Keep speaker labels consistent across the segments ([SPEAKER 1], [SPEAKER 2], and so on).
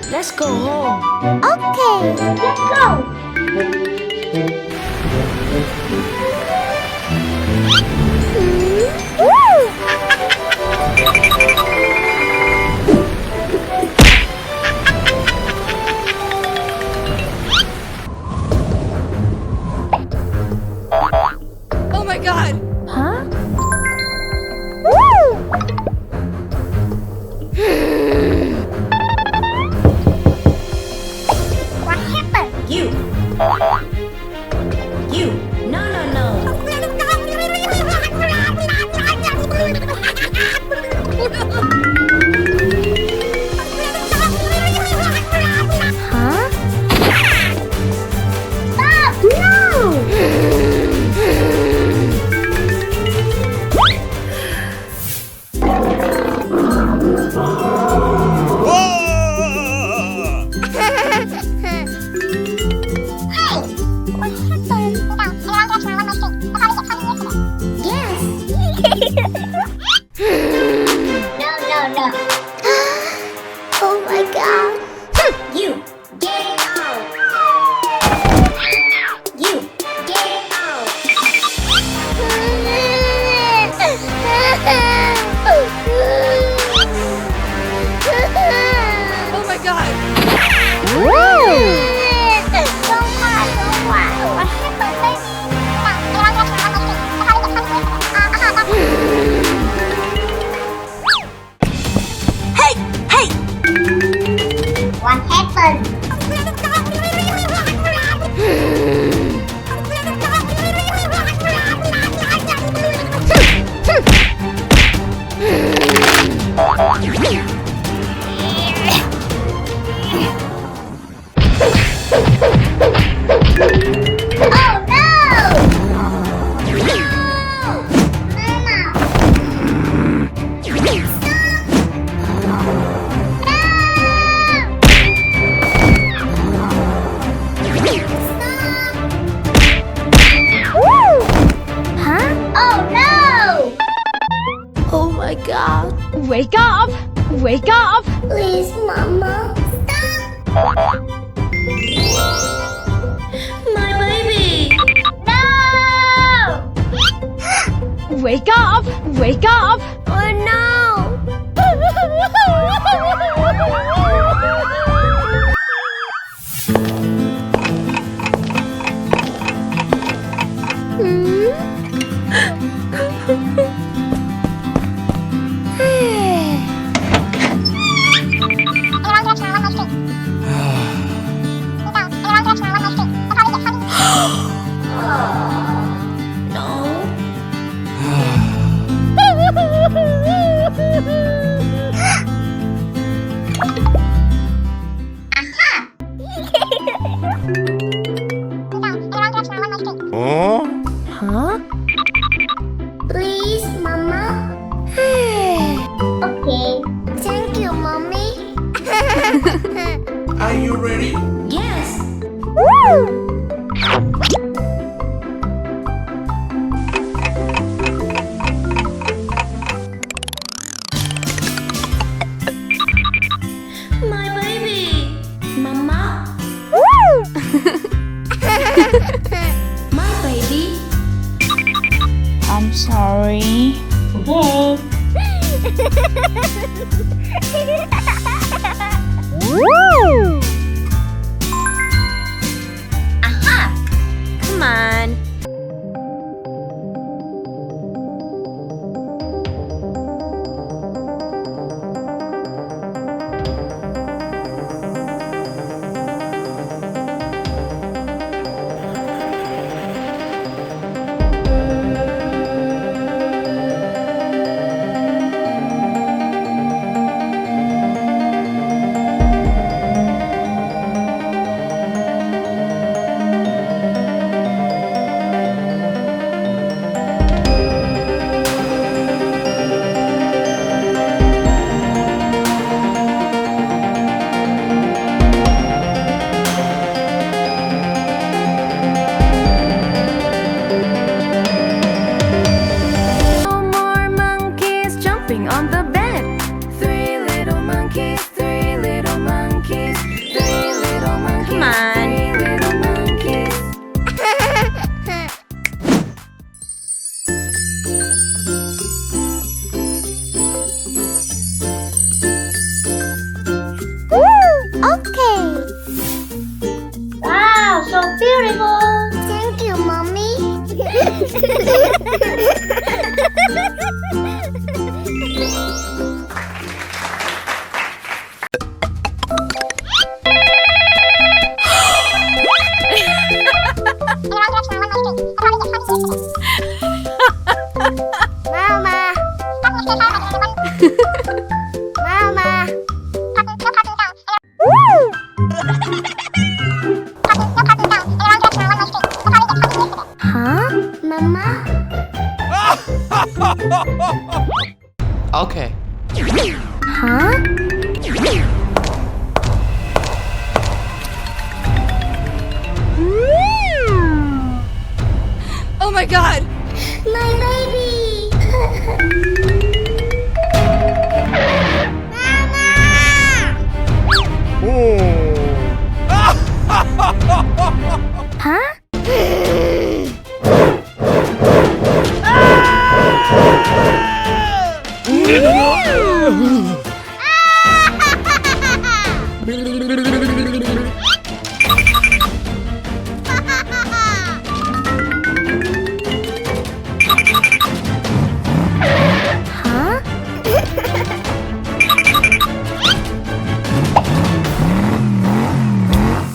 [SPEAKER 1] Let's go home.
[SPEAKER 2] Okay, let's go. Woo!
[SPEAKER 1] Oh my god!
[SPEAKER 2] Huh? Woo! What happened?
[SPEAKER 1] You! You! No, no, no!
[SPEAKER 2] Huh? Stop! No! No. Oh my god.
[SPEAKER 1] You! Get out! You! Get out! Oh my god!
[SPEAKER 2] What happened,
[SPEAKER 1] Hey!
[SPEAKER 2] What happened? Oh no!
[SPEAKER 1] Oh my god!
[SPEAKER 3] Wake up! Wake up!
[SPEAKER 2] Please, Mama, stop!
[SPEAKER 1] My baby!
[SPEAKER 2] No!
[SPEAKER 3] Wake up! Wake up!
[SPEAKER 1] Oh no!
[SPEAKER 2] Huh? Please, Mama. Okay. Thank you, Mommy.
[SPEAKER 4] Are you ready?
[SPEAKER 1] Yes!
[SPEAKER 2] Woo!
[SPEAKER 1] My baby! Mama?
[SPEAKER 2] Woo!
[SPEAKER 1] My baby?
[SPEAKER 3] I'm sorry.
[SPEAKER 2] Woo!
[SPEAKER 1] Aha! Come on!
[SPEAKER 2] Mama. Mama. Huh? Mama?
[SPEAKER 4] Okay.
[SPEAKER 2] Huh?
[SPEAKER 3] Oh my god!
[SPEAKER 2] My baby! Huh? Huh?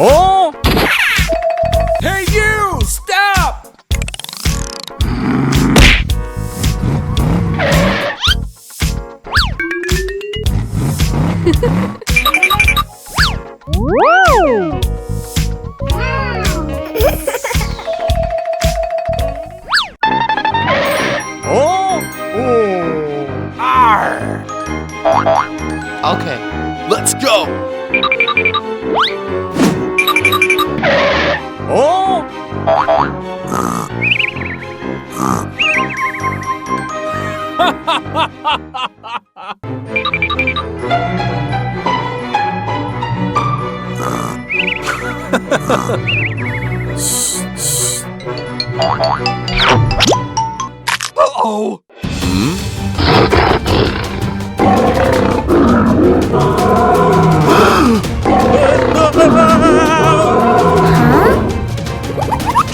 [SPEAKER 4] Oh! Hey, you! Stop! Oh! Arr! Okay, let's go! Oh! Uh-oh!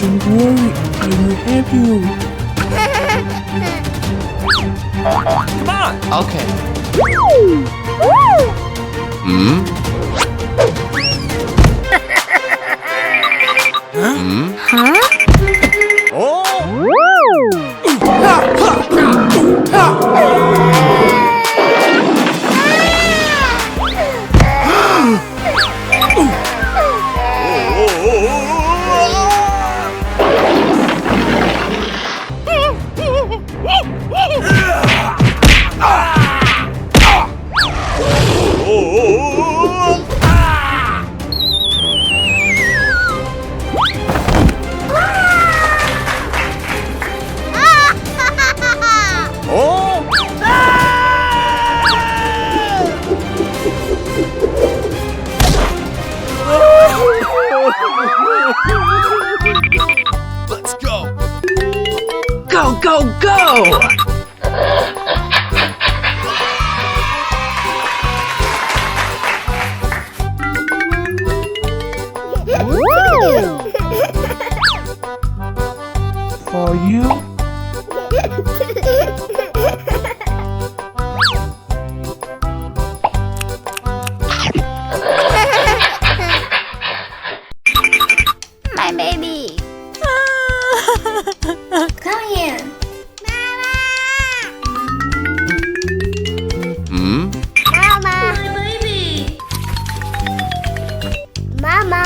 [SPEAKER 4] Don't worry, I will help you. Come on! Okay.
[SPEAKER 2] Huh?
[SPEAKER 4] Let's go!
[SPEAKER 5] Go, go, go!
[SPEAKER 4] For you?
[SPEAKER 2] My baby. Come here. Mama.
[SPEAKER 1] My baby.
[SPEAKER 2] Mama.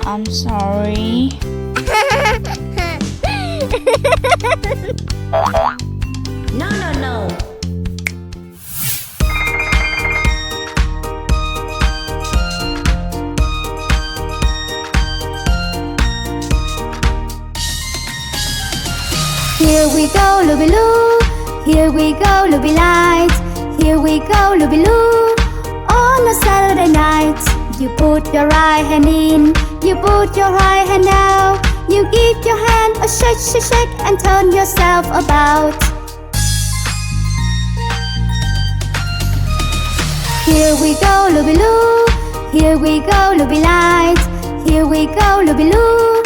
[SPEAKER 3] I'm sorry.
[SPEAKER 1] No, no, no.
[SPEAKER 2] Here we go, Looby Loo. Here we go, Looby Light. Here we go, Looby Loo. On a Saturday night, you put your right hand in, you put your right hand out. You give your hand a shake, shake, shake, and turn yourself about. Here we go, Looby Loo. Here we go, Looby Light. Here we go, Looby Loo.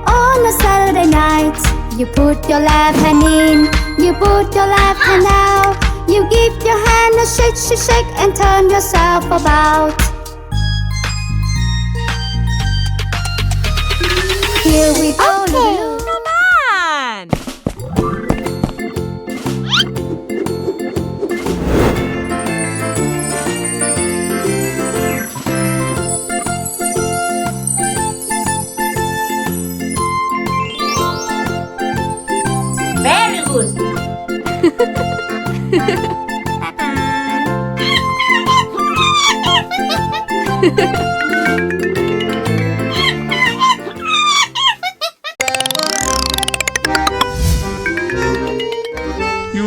[SPEAKER 2] On a Saturday night, you put your left hand in, you put your left hand out. You give your hand a shake, shake, shake, and turn yourself about. Here we go, Looby Loo.
[SPEAKER 4] You're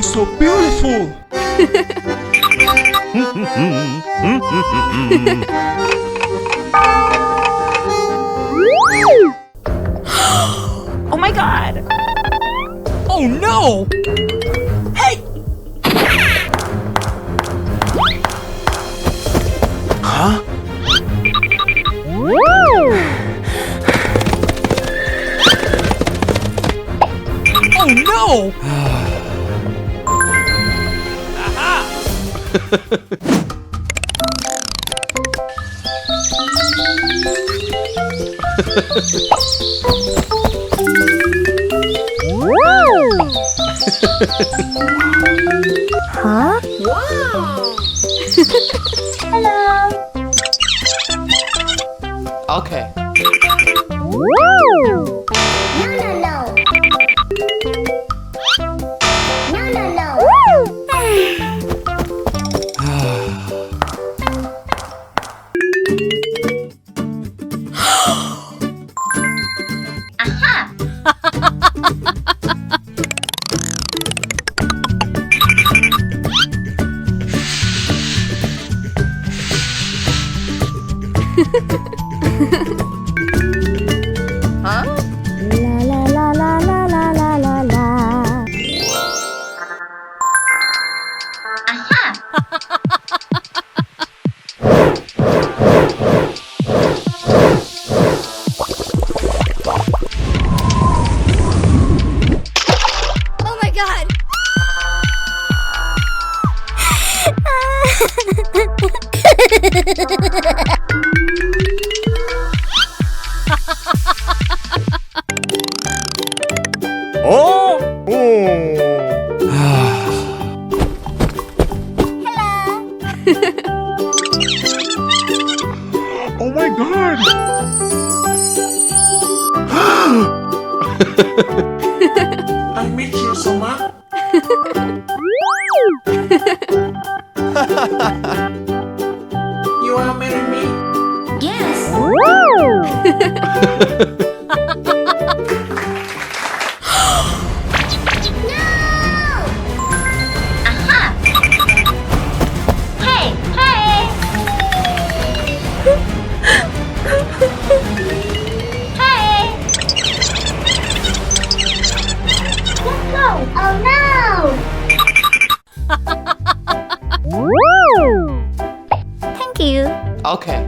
[SPEAKER 4] so beautiful.
[SPEAKER 3] Oh my god!
[SPEAKER 4] Oh no!
[SPEAKER 3] Hey!
[SPEAKER 4] Huh? Oh no!
[SPEAKER 2] Huh?
[SPEAKER 1] Wow.
[SPEAKER 2] Hello.
[SPEAKER 4] Okay.
[SPEAKER 2] Woo!
[SPEAKER 1] No, no, no. No, no, no.
[SPEAKER 2] La la la la la la la la la.
[SPEAKER 3] Oh my god!
[SPEAKER 4] Oh! Oh my god! I miss you so much. You are marrying me?
[SPEAKER 1] Yes.
[SPEAKER 2] Hey, hey. Hey. Let's go. Oh no. Thank you.
[SPEAKER 4] Okay.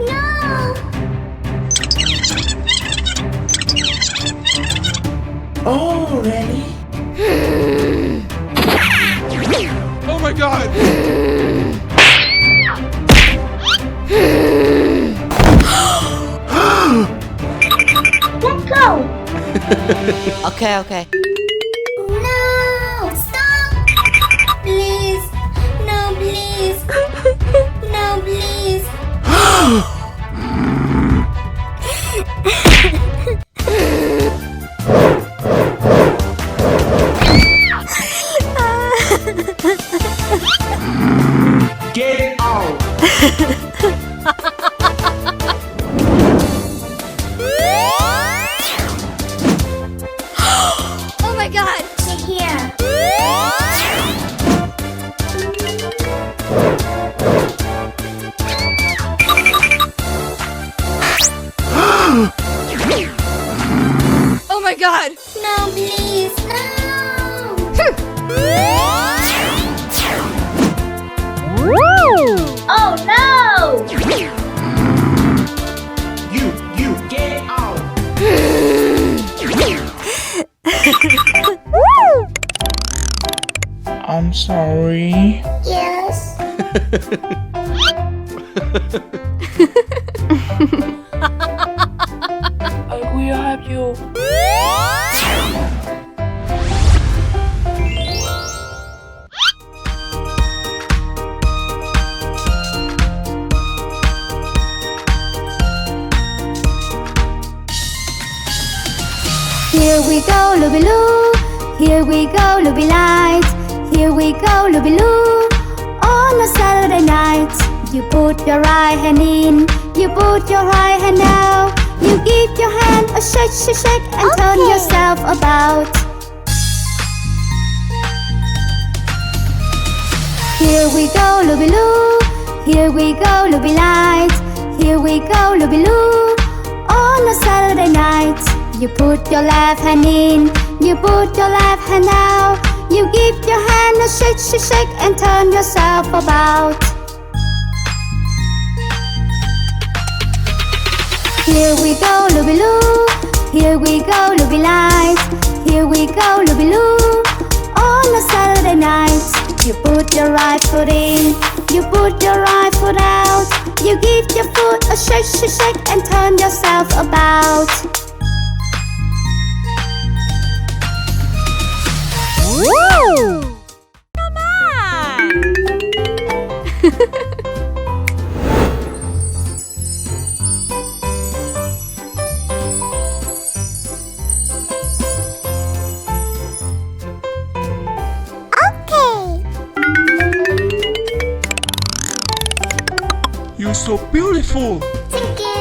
[SPEAKER 2] No.
[SPEAKER 5] Oh, really?
[SPEAKER 4] Oh my god!
[SPEAKER 2] Let's go.
[SPEAKER 3] Okay, okay.
[SPEAKER 2] No, stop. Please. No, please. No, please.
[SPEAKER 5] Get out!
[SPEAKER 3] Oh my god!
[SPEAKER 2] Sit here.
[SPEAKER 3] Oh my god!
[SPEAKER 2] No, please. No. Oh no!
[SPEAKER 5] You, get out!
[SPEAKER 4] I'm sorry.
[SPEAKER 2] Yes.
[SPEAKER 4] I will help you.
[SPEAKER 2] Here we go, Looby-Loo. Here we go, Looby Lights. Here we go, Looby-Loo. On a You put your right hand in, you put your right hand out. You give your hand a shake, shake, shake, and turn
[SPEAKER 1] Okay.
[SPEAKER 2] yourself about. Here we go, Looby-Loo. Here we go, Looby Light. Here we go, Looby-Loo. On a Saturday night, you put your left hand in, you put your left hand out. You give your hand a shake, shake, shake, and turn yourself about. Here we go, Looby-Loo. Here we go, Looby Light. Here we go, Looby-Loo. On a Saturday night, you put your right foot in, you put your right foot out. You give your foot a shake, shake, shake, and turn yourself about.
[SPEAKER 6] Woo! Come on!
[SPEAKER 1] Okay.
[SPEAKER 4] You're so beautiful.
[SPEAKER 1] Thank you.